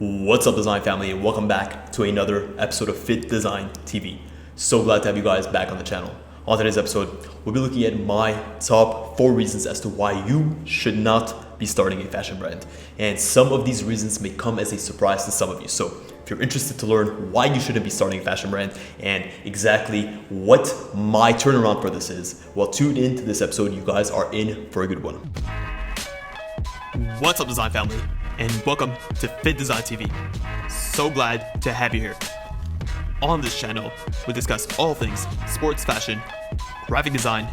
What's up, design family, and welcome back to another episode of Fittdesign TV. So glad to have you guys back on the channel. On today's episode, we'll be looking at my top 4 reasons as to why you should not be starting a fashion brand. And some of these reasons may come as a surprise to some of you. So if you're interested to learn why you shouldn't be starting a fashion brand and exactly what my turnaround for this is, well, tune into this episode. You guys are in for a good one. What's up, design family, and welcome to Fittdesign TV. So glad to have you here. On this channel, we discuss all things sports fashion, graphic design,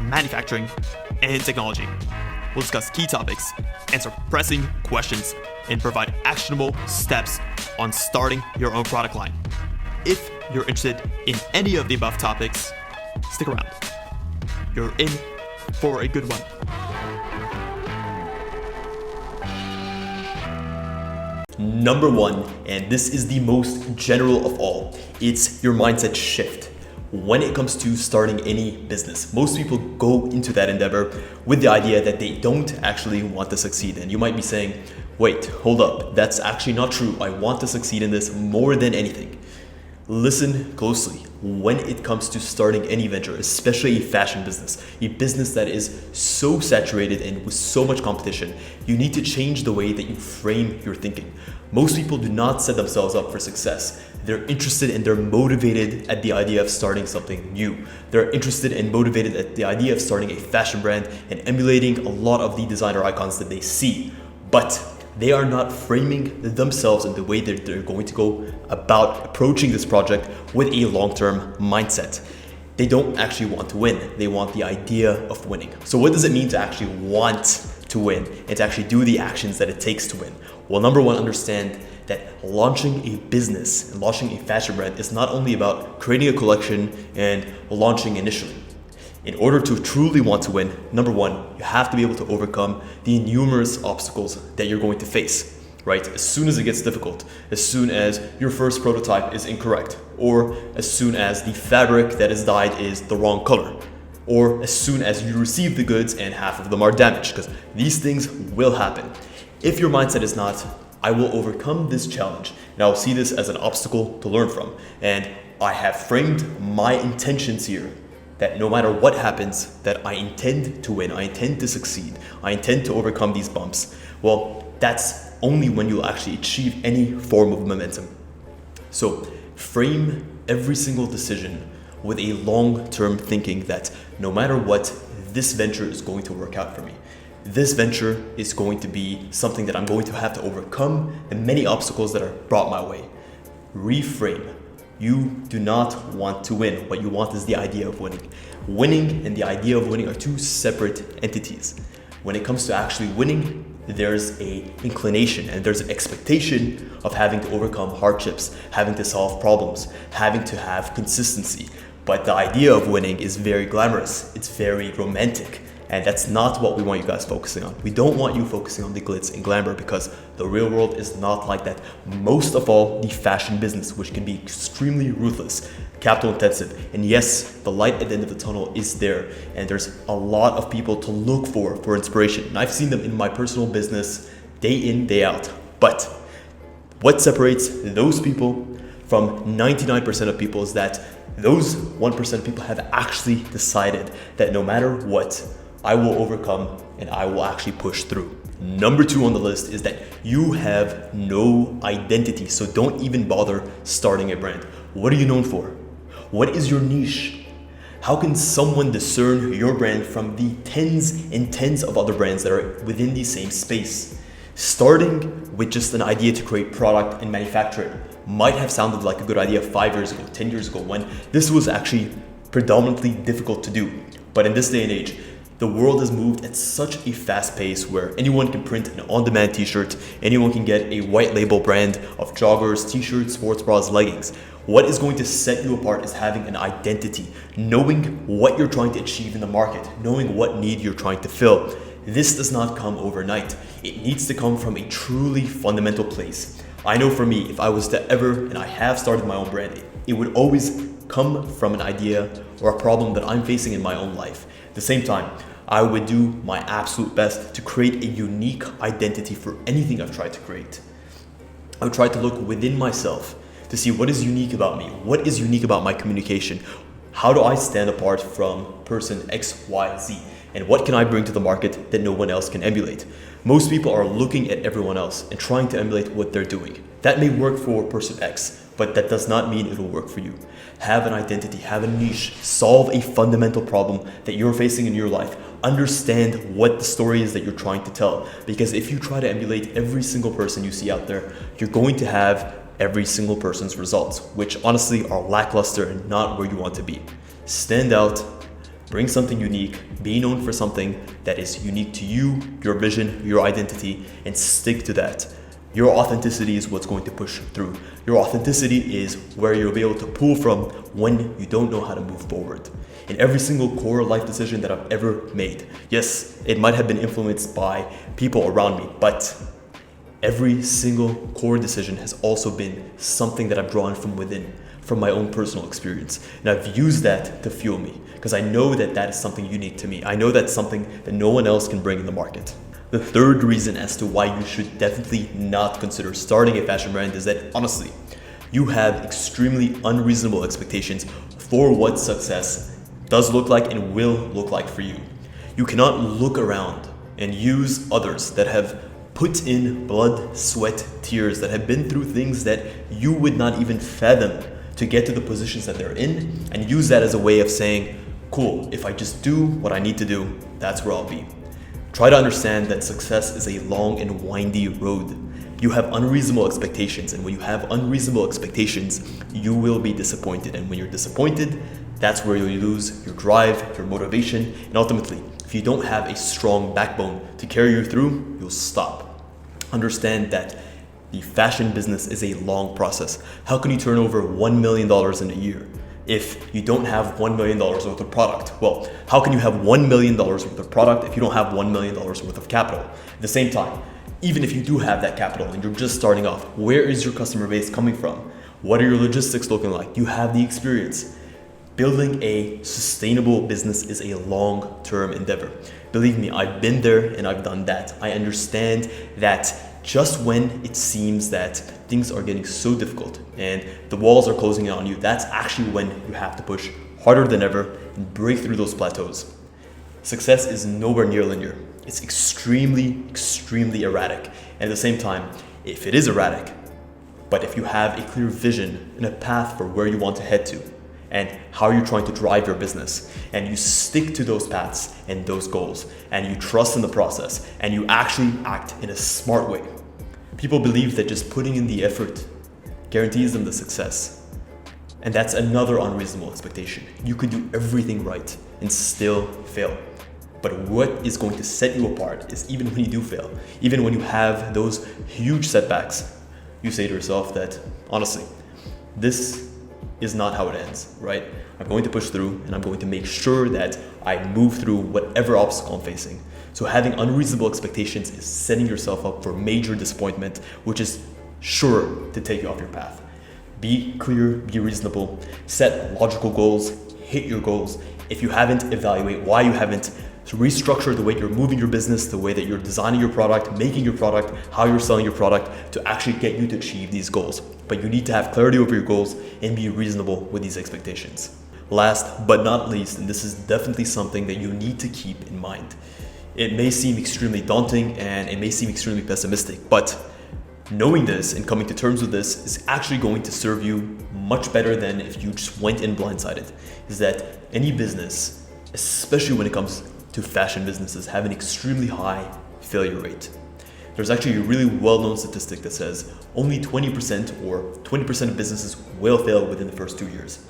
manufacturing, and technology. We'll discuss key topics, answer pressing questions, and provide actionable steps on starting your own product line. If you're interested in any of the above topics, stick around. You're in for a good one. Number 1, and this is the most general of all, it's your mindset shift. When it comes to starting any business, most people go into that endeavor with the idea that they don't actually want to succeed. And you might be saying, wait, hold up, that's actually not true. I want to succeed in this more than anything. Listen closely. When it comes to starting any venture, especially a fashion business, a business that is so saturated and with so much competition, you need to change the way that you frame your thinking. Most people do not set themselves up for success. They're interested and they're motivated at the idea of starting something new. They're interested and motivated at the idea of starting a fashion brand and emulating a lot of the designer icons that they see. But they are not framing themselves in the way that they're going to go about approaching this project with a long-term mindset. They don't actually want to win. They want the idea of winning. So what does it mean to actually want to win and to actually do the actions that it takes to win? Well, number 1, understand that launching a business and launching a fashion brand is not only about creating a collection and launching initially. In order to truly want to win, number 1, you have to be able to overcome the numerous obstacles that you're going to face, right? As soon as it gets difficult, as soon as your first prototype is incorrect, or as soon as the fabric that is dyed is the wrong color, or as soon as you receive the goods and half of them are damaged, because these things will happen. If your mindset is not, I will overcome this challenge, and I will see this as an obstacle to learn from, and I have framed my intentions here that no matter what happens, that I intend to win, I intend to succeed, I intend to overcome these bumps, well, that's only when you'll actually achieve any form of momentum. So frame every single decision with a long-term thinking that no matter what, this venture is going to work out for me. This venture is going to be something that I'm going to have to overcome the many obstacles that are brought my way. Reframe. You do not want to win. What you want is the idea of winning. Winning and the idea of winning are 2 separate entities. When it comes to actually winning, there's an inclination and there's an expectation of having to overcome hardships, having to solve problems, having to have consistency. But the idea of winning is very glamorous. It's very romantic. And that's not what we want you guys focusing on. We don't want you focusing on the glitz and glamour because the real world is not like that. Most of all, the fashion business, which can be extremely ruthless, capital intensive. And yes, the light at the end of the tunnel is there. And there's a lot of people to look for inspiration. And I've seen them in my personal business day in, day out. But what separates those people from 99% of people is that those 1% of people have actually decided that no matter what, I will overcome and I will actually push through. Number 2 on the list is that you have no identity, so don't even bother starting a brand. What are you known for? What is your niche? How can someone discern your brand from the tens and tens of other brands that are within the same space? Starting with just an idea to create product and manufacture it might have sounded like a good idea 5 years ago, 10 years ago, when this was actually predominantly difficult to do. But in this day and age, the world has moved at such a fast pace where anyone can print an on-demand t-shirt, anyone can get a white label brand of joggers, t-shirts, sports bras, leggings. What is going to set you apart is having an identity, knowing what you're trying to achieve in the market, knowing what need you're trying to fill. This does not come overnight. It needs to come from a truly fundamental place. I know for me, if I was to ever, and I have started my own brand, it would always come from an idea or a problem that I'm facing in my own life. At the same time, I would do my absolute best to create a unique identity for anything I've tried to create. I would try to look within myself to see what is unique about me, what is unique about my communication, how do I stand apart from person X, Y, Z, and what can I bring to the market that no one else can emulate. Most people are looking at everyone else and trying to emulate what they're doing. That may work for person X, but that does not mean it'll work for you. Have an identity, have a niche, solve a fundamental problem that you're facing in your life. Understand what the story is that you're trying to tell. Because if you try to emulate every single person you see out there, you're going to have every single person's results, which honestly are lackluster and not where you want to be. Stand out, bring something unique, be known for something that is unique to you, your vision, your identity, and stick to that. Your authenticity is what's going to push through. Your authenticity is where you'll be able to pull from when you don't know how to move forward. In every single core life decision that I've ever made, yes, it might have been influenced by people around me, but every single core decision has also been something that I've drawn from within, from my own personal experience. And I've used that to fuel me because I know that that is something unique to me. I know that's something that no one else can bring in the market. The third reason as to why you should definitely not consider starting a fashion brand is that honestly, you have extremely unreasonable expectations for what success does look like and will look like for you. You cannot look around and use others that have put in blood, sweat, tears, that have been through things that you would not even fathom to get to the positions that they're in, and use that as a way of saying, cool, if I just do what I need to do, that's where I'll be. Try to understand that success is a long and windy road. You have unreasonable expectations, and when you have unreasonable expectations, you will be disappointed. And when you're disappointed, that's where you'll lose your drive, your motivation, and ultimately, if you don't have a strong backbone to carry you through, you'll stop. Understand that the fashion business is a long process. How can you turn over $1 million in a year if you don't have $1 million worth of product? Well, how can you have $1 million worth of product if you don't have $1 million worth of capital? At the same time, even if you do have that capital and you're just starting off, where is your customer base coming from? What are your logistics looking like? You have the experience. Building a sustainable business is a long-term endeavor. Believe me, I've been there and I've done that. I understand that just when it seems that things are getting so difficult and the walls are closing in on you, that's actually when you have to push harder than ever and break through those plateaus. Success is nowhere near linear. It's extremely, extremely erratic. And at the same time, if it is erratic, but if you have a clear vision and a path for where you want to head to, and how you're trying to drive your business, and you stick to those paths and those goals, and you trust in the process, and you actually act in a smart way. People believe that just putting in the effort guarantees them the success. And that's another unreasonable expectation. You could do everything right and still fail. But what is going to set you apart is even when you do fail, even when you have those huge setbacks, you say to yourself that, honestly, this is not how it ends, right? I'm going to push through and I'm going to make sure that I move through whatever obstacle I'm facing. So having unreasonable expectations is setting yourself up for major disappointment, which is sure to take you off your path. Be clear, be reasonable, set logical goals, hit your goals. If you haven't, evaluate why you haven't. To restructure the way you're moving your business, the way that you're designing your product, making your product, how you're selling your product to actually get you to achieve these goals. But you need to have clarity over your goals and be reasonable with these expectations. Last but not least, and this is definitely something that you need to keep in mind. It may seem extremely daunting and it may seem extremely pessimistic, but knowing this and coming to terms with this is actually going to serve you much better than if you just went in blindsided. Is that any business, especially when it comes to fashion businesses, have an extremely high failure rate. There's actually a really well-known statistic that says only 20% or 20% of businesses will fail within the first 2 years.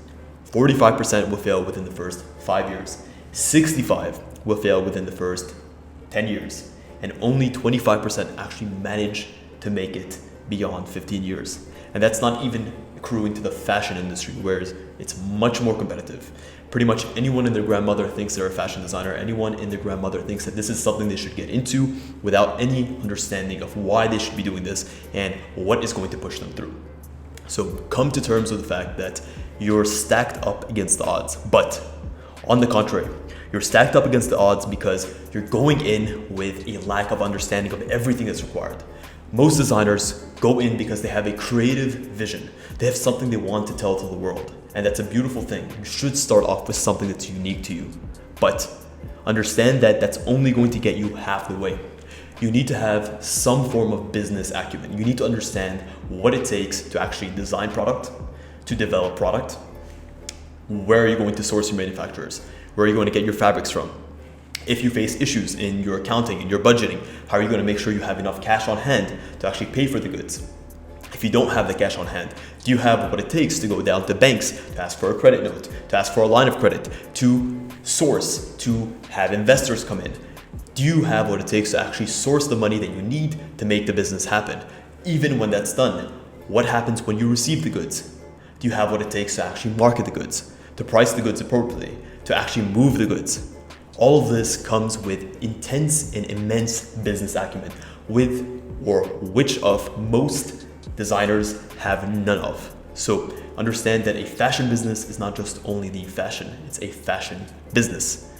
45% will fail within the first 5 years. 65% will fail within the first 10 years. And only 25% actually manage to make it beyond 15 years. And that's not even accruing to the fashion industry, whereas it's much more competitive. Pretty much anyone and their grandmother thinks they're a fashion designer. Anyone and their grandmother thinks that this is something they should get into without any understanding of why they should be doing this and what is going to push them through. So come to terms with the fact that you're stacked up against the odds. But on the contrary, you're stacked up against the odds because you're going in with a lack of understanding of everything that's required. Most designers go in because they have a creative vision. They have something they want to tell to the world. And that's a beautiful thing. You should start off with something that's unique to you. But understand that that's only going to get you half the way. You need to have some form of business acumen. You need to understand what it takes to actually design product, to develop product. Where are you going to source your manufacturers? Where are you going to get your fabrics from? If you face issues in your accounting, in your budgeting, how are you going to make sure you have enough cash on hand to actually pay for the goods? If you don't have the cash on hand, do you have what it takes to go down to banks, to ask for a credit note, to ask for a line of credit, to source, to have investors come in? Do you have what it takes to actually source the money that you need to make the business happen? Even when that's done, what happens when you receive the goods? Do you have what it takes to actually market the goods, to price the goods appropriately, to actually move the goods? All of this comes with intense and immense business acumen, which of most designers have none of. So understand that a fashion business is not just only the fashion, it's a fashion business.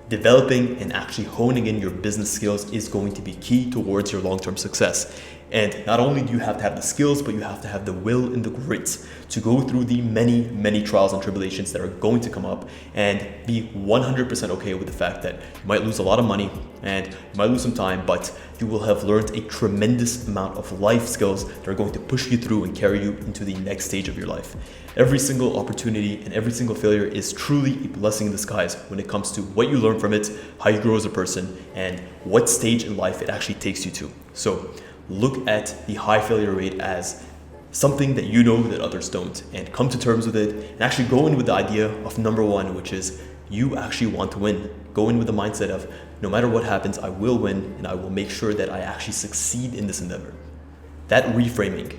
Developing and actually honing in your business skills is going to be key towards your long-term success. And not only do you have to have the skills, but you have to have the will and the grit to go through the many, many trials and tribulations that are going to come up and be 100% okay with the fact that you might lose a lot of money and you might lose some time, but you will have learned a tremendous amount of life skills that are going to push you through and carry you into the next stage of your life. Every single opportunity and every single failure is truly a blessing in disguise when it comes to what you learn from it, how you grow as a person, and what stage in life it actually takes you to. So look at the high failure rate as something that you know that others don't, and come to terms with it and actually go in with the idea of number one, which is you actually want to win. Go in with the mindset of no matter what happens, I will win and I will make sure that I actually succeed in this endeavor. That reframing,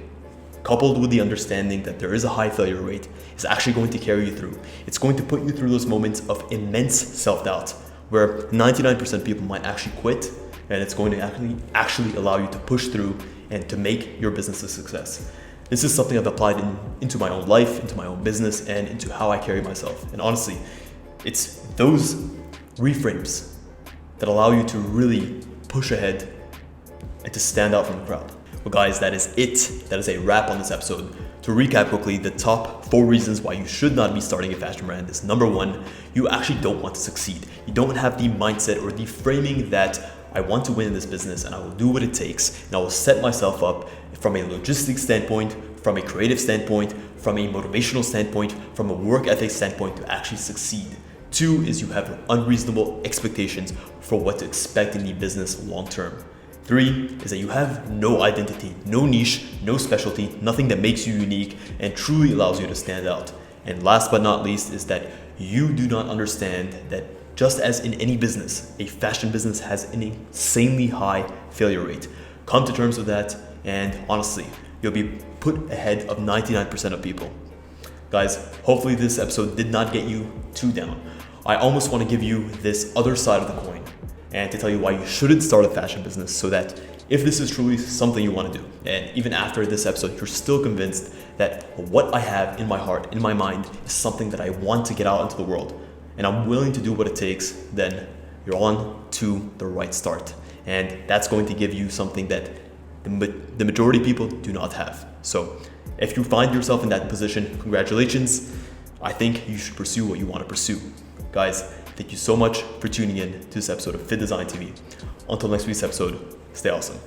coupled with the understanding that there is a high failure rate, is actually going to carry you through. It's going to put you through those moments of immense self-doubt where 99% of people might actually quit, and it's going to actually allow you to push through and to make your business a success. This is something I've applied into my own life, into my own business, and into how I carry myself. And honestly, it's those reframes that allow you to really push ahead and to stand out from the crowd. Well guys, that is it. That is a wrap on this episode. To recap quickly, the top 4 reasons why you should not be starting a fashion brand is number 1, you actually don't want to succeed. You don't have the mindset or the framing that I want to win in this business and I will do what it takes and I will set myself up from a logistics standpoint, from a creative standpoint, from a motivational standpoint, from a work ethic standpoint to actually succeed. 2 is you have unreasonable expectations for what to expect in the business long term. 3 is that you have no identity, no niche, no specialty, nothing that makes you unique and truly allows you to stand out. And last but not least is that you do not understand that just as in any business, a fashion business has an insanely high failure rate. Come to terms with that, and honestly, you'll be put ahead of 99% of people. Guys, hopefully this episode did not get you too down. I almost want to give you this other side of the coin and to tell you why you shouldn't start a fashion business, so that if this is truly something you want to do, and even after this episode, you're still convinced that what I have in my heart, in my mind, is something that I want to get out into the world, and I'm willing to do what it takes, then you're on to the right start. And that's going to give you something that the majority of people do not have. So if you find yourself in that position, congratulations. I think you should pursue what you want to pursue. Guys, thank you so much for tuning in to this episode of Fittdesign TV. Until next week's episode, stay awesome.